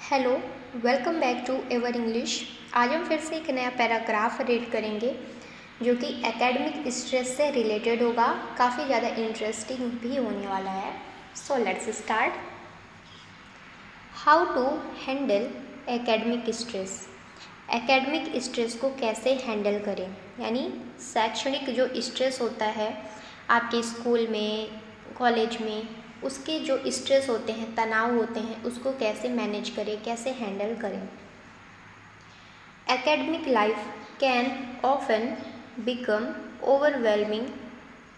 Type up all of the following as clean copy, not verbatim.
Hello, welcome back to ever English. आज हम फिर से एक नया पैराग्राफ रीड करेंगे जो कि एकेडमिक स्ट्रेस से रिलेटेड होगा। काफ़ी ज़्यादा इंटरेस्टिंग भी होने वाला है। So let's start. How to handle academic stress. Academic stress को कैसे हैंडल करें, यानी शैक्षणिक जो स्ट्रेस होता है आपके स्कूल में, कॉलेज में, उसके जो स्ट्रेस होते हैं, तनाव होते हैं, उसको कैसे मैनेज करें, कैसे हैंडल करें। Academic life can often become overwhelming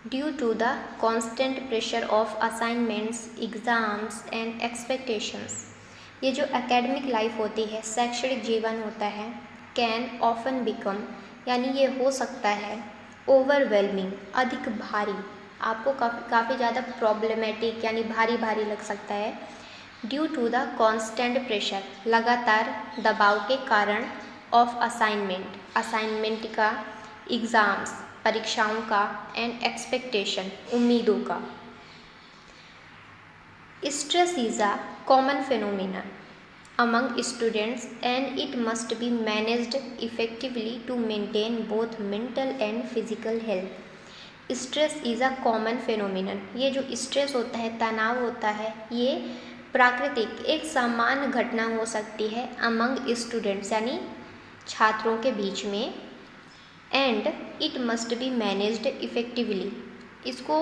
due to the constant pressure of assignments, exams and expectations. ये जो एकेडमिक लाइफ होती है, शैक्षणिक जीवन होता है, कैन ऑफन बिकम यानी ये हो सकता है ओवरवेलमिंग अधिक भारी, आपको काफ़ी ज़्यादा प्रॉब्लमेटिक यानी भारी भारी लग सकता है। Due to the constant pressure लगातार दबाव के कारण ऑफ असाइनमेंट का, एग्ज़ाम्स परीक्षाओं का, एंड एक्सपेक्टेशन उम्मीदों का। Stress is a common phenomenon among students and it must be managed effectively to maintain both mental and physical health. Stress is a common phenomenon। ये जो स्ट्रेस होता है, तनाव होता है, ये प्राकृतिक एक सामान्य घटना हो सकती है अमंग स्टूडेंट्स यानी छात्रों के बीच में। And it must be managed effectively, इसको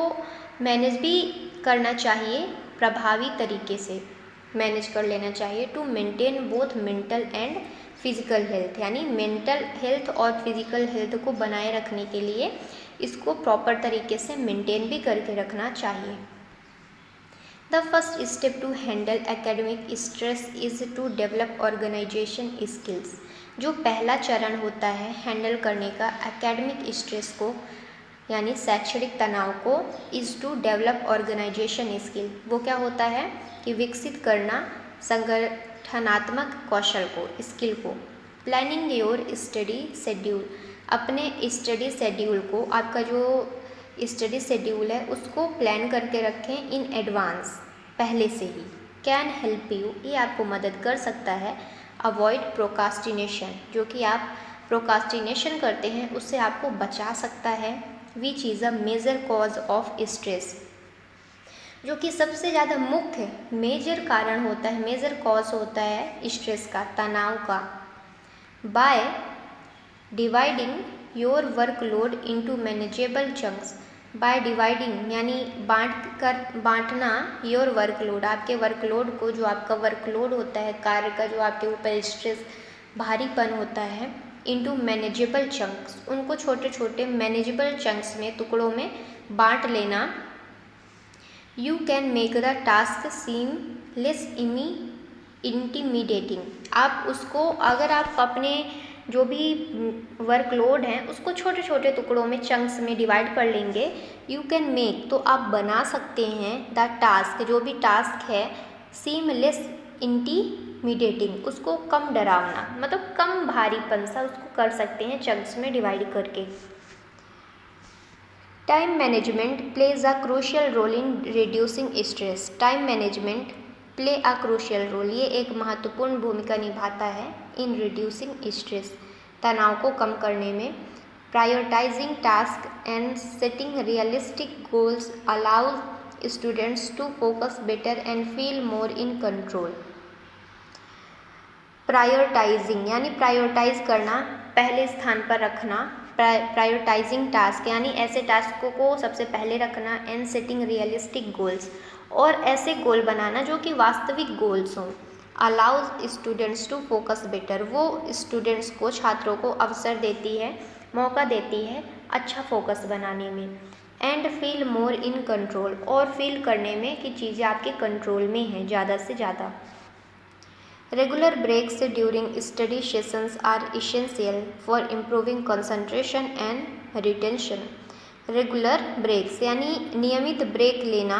मैनेज भी करना चाहिए, प्रभावी तरीके से मैनेज कर लेना चाहिए। To maintain both mental and physical health, यानी मेंटल हेल्थ और फिजिकल हेल्थ को बनाए रखने के लिए इसको प्रॉपर तरीके से मेंटेन भी करके रखना चाहिए। The first step to handle academic stress is to develop organisation skills. जो पहला चरण होता है हैंडल करने का एकेडमिक स्ट्रेस को यानी शैक्षणिक तनाव को, is to develop organisation skill. वो क्या होता है कि विकसित करना संगठनात्मक कौशल को, स्किल को। प्लानिंग योर स्टडी शेड्यूल, अपने स्टडी शेड्यूल को, आपका जो स्टडी शेड्यूल है उसको प्लान करके रखें इन एडवांस, पहले से ही। कैन हेल्प यू, ये आपको मदद कर सकता है। अवॉइड प्रोकास्टिनेशन, जो कि आप प्रोकास्टिनेशन करते हैं उससे आपको बचा सकता है। Which is a major cause of stress, जो कि सबसे ज़्यादा मुख्य मेजर कारण होता है, मेजर कॉज होता है स्ट्रेस का, तनाव का। By dividing your workload into manageable chunks, by dividing यानी बांटना योर वर्कलोड, आपके वर्कलोड को, जो आपका वर्कलोड होता है कार्य का, जो आपके ऊपर स्ट्रेस भारीपन होता है, इनटू मैनेजेबल चंक्स, उनको छोटे छोटे मैनेजेबल चंक्स में, टुकड़ों में बांट लेना। You can make the task seem less intimidating, आप उसको, अगर आप अपने जो भी वर्कलोड है उसको छोटे छोटे टुकड़ों में, चंक्स में डिवाइड कर लेंगे। यू कैन मेक, तो आप बना सकते हैं, द टास्क, जो भी टास्क है, सीम लेस इंटीमिडेटिंग, उसको कम डरावना, मतलब कम भारीपन सा उसको कर सकते हैं चंक्स में डिवाइड करके। Time management plays a crucial role in reducing stress, time management play a crucial role, ये एक महत्वपूर्ण भूमिका निभाता है इन रिड्यूसिंग स्ट्रेस, तनाव को कम करने में। Prioritising tasks and setting realistic goals allows students to focus better and feel more in control. Prioritising यानी प्रायोरिटाइज करना, पहले स्थान पर रखना। प्रायोरिटाइजिंग टास्क यानी ऐसे टास्कों को सबसे पहले रखना। एंड सेटिंग रियलिस्टिक गोल्स, और ऐसे गोल बनाना जो कि वास्तविक गोल्स हों। Allows students to focus better, वो स्टूडेंट्स को, छात्रों को अवसर देती है, मौका देती है अच्छा फोकस बनाने में। And feel more in control, और फील करने में कि चीज़ें आपके कंट्रोल में हैं ज़्यादा से ज़्यादा। Regular breaks during study sessions are essential for improving concentration and retention. Regular breaks यानी नियमित ब्रेक लेना,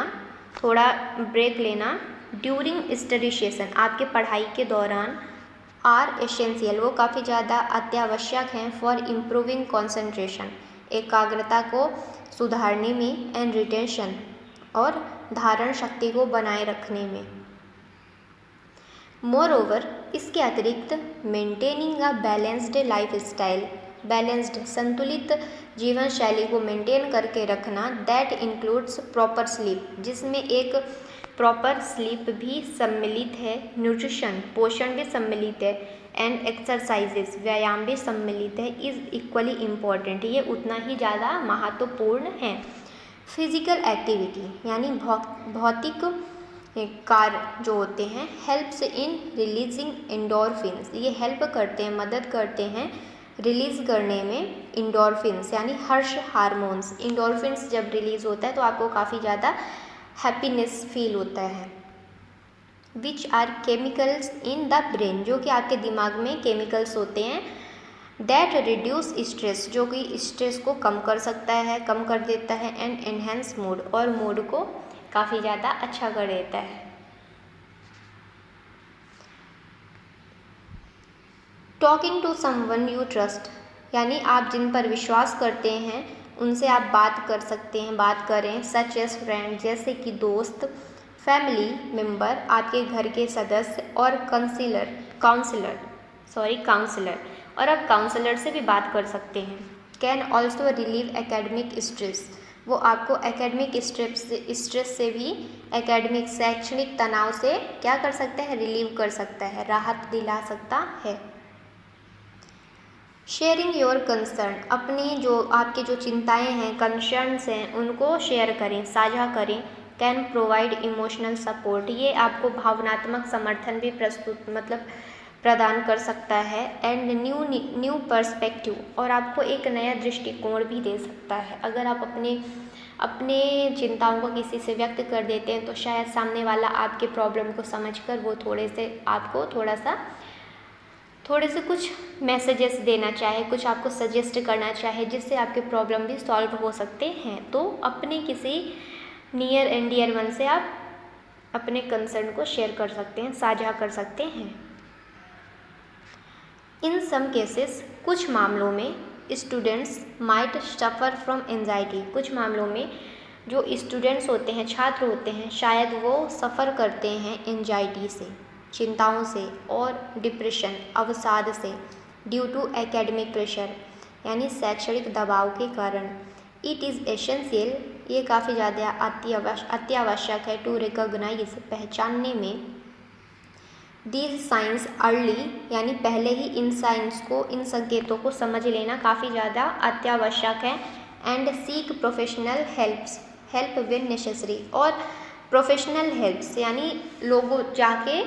थोड़ा ब्रेक लेना ड्यूरिंग स्टडी सेशन, आपके पढ़ाई के दौरान। आर एसेंशियल, वो काफ़ी ज़्यादा अत्यावश्यक हैं। फॉर इम्प्रूविंग कॉन्सेंट्रेशन, एकाग्रता को सुधारने में। एंड रिटेंशन, और धारण शक्ति को बनाए रखने में। मोर ओवर, इसके अतिरिक्त maintaining a balanced life style, balanced संतुलित जीवन शैली को मेंटेन करके रखना, दैट इंक्लूड्स प्रॉपर स्लीप, जिसमें एक प्रॉपर स्लीप भी सम्मिलित है, न्यूट्रिशन पोषण भी सम्मिलित है, एंड एक्सरसाइजेस व्यायाम भी सम्मिलित है, इज़ इक्वली इम्पॉर्टेंट, ये उतना ही ज़्यादा महत्वपूर्ण है। फिजिकल एक्टिविटी यानी भौतिक कार्य जो होते हैं, हेल्प्स इन रिलीजिंग एंडोर्फिन्स, ये हेल्प करते हैं, मदद करते हैं रिलीज़ करने में इंडोर्फिन्स यानी हर्ष हार्मोन्स। इंडोर्फिन्स जब रिलीज़ होता है तो आपको काफ़ी ज़्यादा हैप्पीनेस फील होता है। Which are chemicals in the brain, जो कि आपके दिमाग में केमिकल्स होते हैं, दैट रिड्यूस स्ट्रेस, जो कि स्ट्रेस को कम कर सकता है, कम कर देता है, एंड एनहेंस मूड, और मूड को काफ़ी ज़्यादा अच्छा कर देता है। Talking to someone you trust, यानी आप जिन पर विश्वास करते हैं उनसे आप बात कर सकते हैं, बात करें, सच एज फ्रेंड, जैसे कि दोस्त, फैमिली मेम्बर, आपके घर के सदस्य, और काउंसलर, और आप काउंसलर से भी बात कर सकते हैं। Can also relieve academic stress, वो आपको एकेडमिक स्ट्रेस से भी, एकेडमिक शैक्षणिक तनाव से क्या कर सकता है, रिलीव कर सकता है, राहत दिला सकता है। शेयरिंग योर कंसर्न, अपनी जो आपकी जो चिंताएं हैं, कंसर्न्स हैं, उनको शेयर करें, साझा करें। कैन प्रोवाइड इमोशनल सपोर्ट, ये आपको भावनात्मक समर्थन भी प्रदान कर सकता है। एंड न्यू पर्सपेक्टिव, और आपको एक नया दृष्टिकोण भी दे सकता है। अगर आप अपने चिंताओं को किसी से व्यक्त कर देते हैं तो शायद सामने वाला आपके प्रॉब्लम को समझकर वो आपको थोड़े से कुछ मैसेजेस देना चाहे, कुछ आपको सजेस्ट करना चाहे, जिससे आपके प्रॉब्लम भी सॉल्व हो सकते हैं। तो अपने किसी नियर एंड डियर वन से आप अपने कंसर्न को शेयर कर सकते हैं, साझा कर सकते हैं। इन सम केसेस, कुछ मामलों में students might suffer from anxiety, कुछ मामलों में जो स्टूडेंट्स होते हैं, छात्र होते हैं, शायद वो सफ़र करते हैं एंजाइटी से, चिंताओं से, और डिप्रेशन, अवसाद से, ड्यू टू एकेडमिक प्रेशर, यानी शैक्षणिक दबाव के कारण। इट इज़ एसेंशियल, ये काफ़ी ज़्यादा अत्यावश्यक है, टू रिकॉग्नाइज, पहचानने में, दीज साइंस अर्ली, यानी पहले ही इन साइंस को, इन संकेतों को समझ लेना काफ़ी ज़्यादा अत्यावश्यक है। And seek professional help when necessary, और प्रोफेशनल हेल्प्स, यानी लोग जाके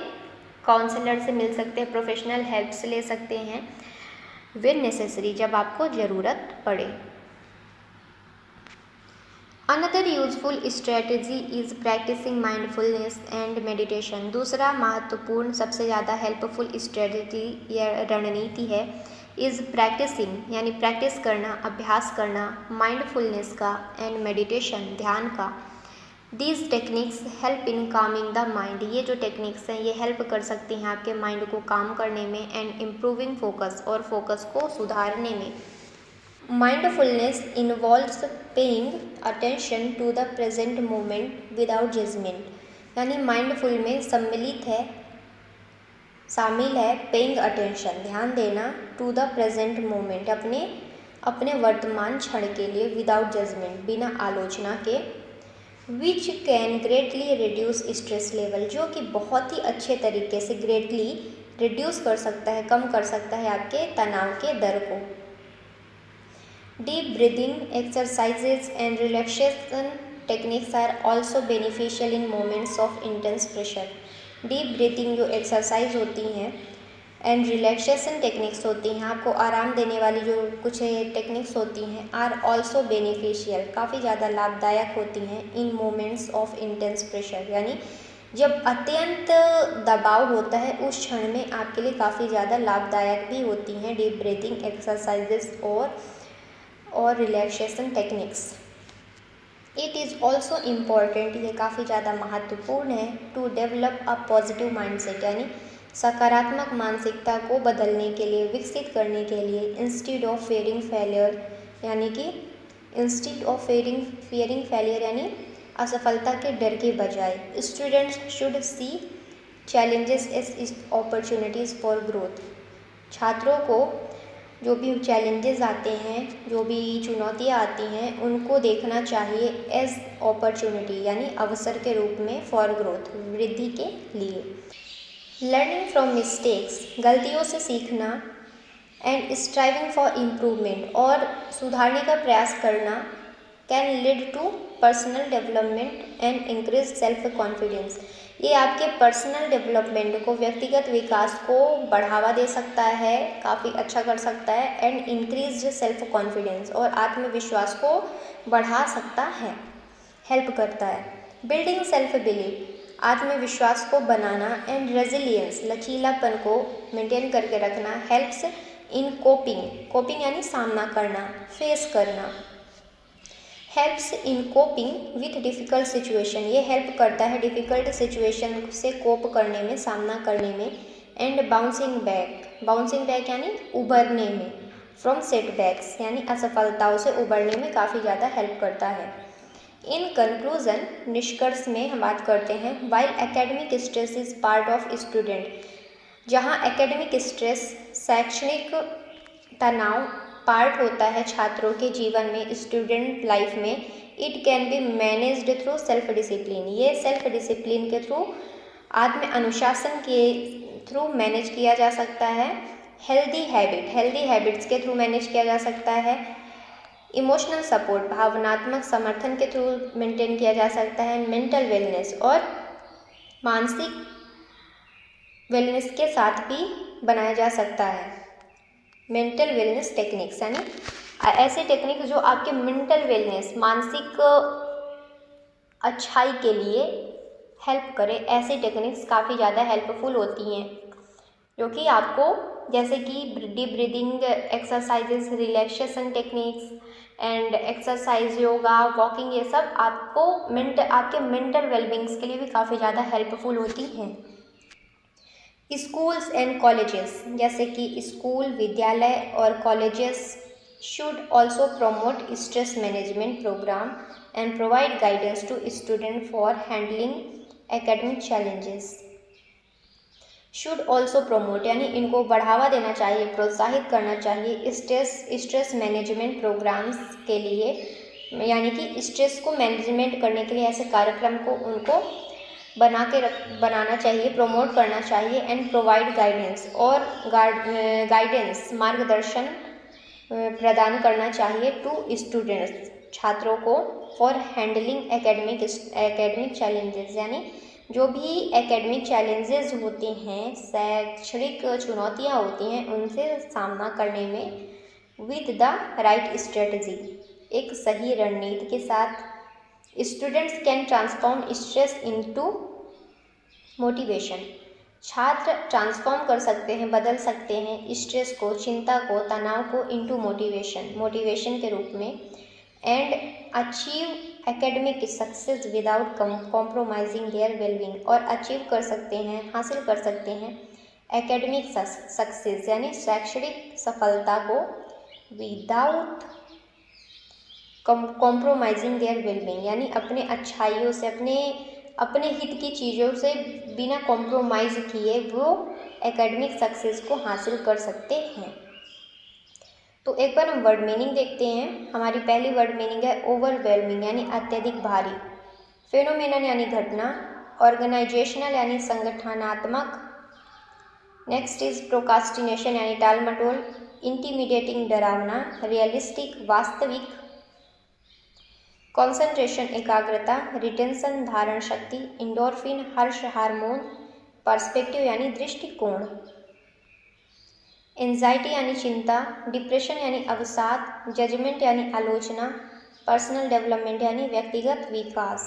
काउंसलर से मिल सकते हैं, प्रोफेशनल हेल्प्स ले सकते हैं, व्हेन नेसेसरी, जब आपको ज़रूरत पड़े। Another useful strategy is practising mindfulness and meditation, दूसरा महत्वपूर्ण सबसे ज़्यादा हेल्पफुल स्ट्रेटजी या रणनीति है, इज़ प्रैक्टिसिंग, यानी प्रैक्टिस करना, अभ्यास करना, माइंडफुलनेस का, एंड मेडिटेशन, ध्यान का। These techniques help in Kameng the mind, ये जो टेक्निक्स हैं ये हेल्प कर सकती हैं आपके माइंड को काम करने में, एंड इम्प्रूविंग फोकस, और फोकस को सुधारने में। Mindfulness involves paying attention to the present moment without judgement, यानी माइंडफुल में शामिल है पेइंग अटेंशन, ध्यान देना, टू द प्रेजेंट मोमेंट, अपने वर्तमान क्षण के लिए, विदाउट जजमेंट, बिना आलोचना के। Which can greatly reduce stress level, जो कि बहुत ही अच्छे तरीके से ग्रेटली रिड्यूस कर सकता है, कम कर सकता है आपके तनाव के दर को। Deep breathing exercises and relaxation techniques are also beneficial in moments of intense pressure, deep breathing जो एक्सरसाइज होती हैं एंड रिलैक्सेशन टेक्निक्स होती हैं, आपको आराम देने वाली जो कुछ टेक्निक्स होती हैं, आर ऑल्सो बेनिफिशियल, काफ़ी ज़्यादा लाभदायक होती हैं, इन मोमेंट्स ऑफ इंटेंस प्रेशर, यानी जब अत्यंत दबाव होता है उस क्षण में आपके लिए काफ़ी ज़्यादा लाभदायक भी होती हैं डीप ब्रीथिंग एक्सरसाइजेस और relaxation techniques. It is also important, ये काफ़ी ज़्यादा महत्वपूर्ण है, to develop a positive mindset, यानी सकारात्मक मानसिकता को बदलने के लिए, विकसित करने के लिए, इंस्टीड ऑफ फेयरिंग फेलियर, यानी असफलता के डर के बजाय। Students should see challenges as opportunities for growth। छात्रों को जो भी चैलेंजेस आते हैं, जो भी चुनौतियाँ आती हैं, उनको देखना चाहिए एज अपॉर्चुनिटी यानी अवसर के रूप में फॉर ग्रोथ, वृद्धि के लिए। लर्निंग फ्रॉम मिस्टेक्स, गलतियों से सीखना, एंड स्ट्राइविंग फॉर इम्प्रूवमेंट, और सुधारने का प्रयास करना, can lead to personal development and increase self confidence. ये आपके पर्सनल डेवलपमेंट को, व्यक्तिगत विकास को बढ़ावा दे सकता है, काफ़ी अच्छा कर सकता है, एंड इंक्रीज सेल्फ कॉन्फिडेंस, और आत्मविश्वास को बढ़ा सकता है, हेल्प करता है। बिल्डिंग सेल्फ बिलीव, आत्मविश्वास को बनाना, एंड रेजिलियंस, लचीलापन को मेंटेन करके रखना, हेल्प्स इन कोपिंग यानी सामना करना, फेस करना, helps in coping with difficult situation, ये हेल्प करता है डिफ़िकल्ट सिचुएशन से कोप करने में, सामना करने में। एंड बाउंसिंग बैक यानी उबरने में, फ्रॉम सेटबैक्स यानी असफलताओं से उबरने में काफ़ी ज़्यादा हेल्प करता है। इन कंक्लूजन, निष्कर्ष में हम बात करते हैं, while academic stress is part of student, जहाँ एकेडमिक स्ट्रेस, शैक्षणिक तनाव पार्ट होता है छात्रों के जीवन में, स्टूडेंट लाइफ में, it can be managed through self discipline, ये सेल्फ डिसिप्लिन के थ्रू, आत्म अनुशासन के थ्रू मैनेज किया जा सकता है। हेल्दी हैबिट्स के थ्रू मैनेज किया जा सकता है। इमोशनल सपोर्ट, भावनात्मक समर्थन के थ्रू मेंटेन किया जा सकता है। मेंटल वेलनेस, और मानसिक वेलनेस के साथ भी बनाया जा सकता है। मेंटल वेलनेस टेक्निक्स यानी ऐसे टेक्निक जो आपके मेंटल वेलनेस, मानसिक अच्छाई के लिए हेल्प करें, ऐसे टेक्निक्स काफ़ी ज़्यादा हेल्पफुल होती हैं, जो कि आपको, जैसे कि deep breathing exercises, relaxation techniques and exercise, yoga, walking, ये सब आपको आपके मेंटल वेलबींग्स के लिए भी काफ़ी ज़्यादा हेल्पफुल होती हैं। स्कूल्स एंड कॉलेजेस, जैसे कि स्कूल, विद्यालय और colleges should also promote stress management programme and provide guidance to student for handling academic challenges. Should also promote यानी इनको बढ़ावा देना चाहिए, प्रोत्साहित करना चाहिए स्ट्रेस मैनेजमेंट प्रोग्राम्स के लिए, यानी कि स्ट्रेस को मैनेजमेंट करने के लिए ऐसे कार्यक्रम को उनको बनाना चाहिए, प्रमोट करना चाहिए। एंड प्रोवाइड गाइडेंस, और गाइडेंस, मार्गदर्शन प्रदान करना चाहिए टू स्टूडेंट्स, छात्रों को, फॉर हैंडलिंग एकेडमिक चैलेंजेस, यानी जो भी एकेडमिक चैलेंजेस होते हैं, शैक्षणिक चुनौतियाँ होती हैं, उनसे सामना करने में विद द राइट स्ट्रेटजी, एक सही रणनीति के साथ, students can transform stress into motivation, छात्र ट्रांसफॉर्म कर सकते हैं, बदल सकते हैं स्ट्रेस को, चिंता को, तनाव को इनटू मोटिवेशन के रूप में। And achieve academic success without compromising their wellbeing, और अचीव कर सकते हैं, हासिल कर सकते हैं एकेडमिक सक्सेस यानी शैक्षणिक सफलता को विदाउट कॉम्प्रोमाइजिंग देयर वेलबींग, यानी अपने अच्छाइयों से, अपने हित की चीज़ों से बिना कॉम्प्रोमाइज़ किए वो एकेडमिक सक्सेस को हासिल कर सकते हैं। तो एक बार हम वर्ड मीनिंग देखते हैं। हमारी पहली वर्ड मीनिंग है ओवरवेलमिंग यानी अत्यधिक भारी, फेनोमेनन यानी घटना, ऑर्गेनाइजेशनल यानी संगठनात्मक, नेक्स्ट इज प्रोकास्टिनेशन यानी टाल मटोल, इंटीमिडेटिंग डरावना, रियलिस्टिक वास्तविक, कॉन्सेंट्रेशन एकाग्रता, रिटेंशन धारण शक्ति, इंडोर्फिन हर्ष हार्मोन, पर्सपेक्टिव यानी दृष्टिकोण, एंजाइटी यानी चिंता, डिप्रेशन यानी अवसाद, जजमेंट यानी आलोचना, पर्सनल डेवलपमेंट यानी व्यक्तिगत विकास।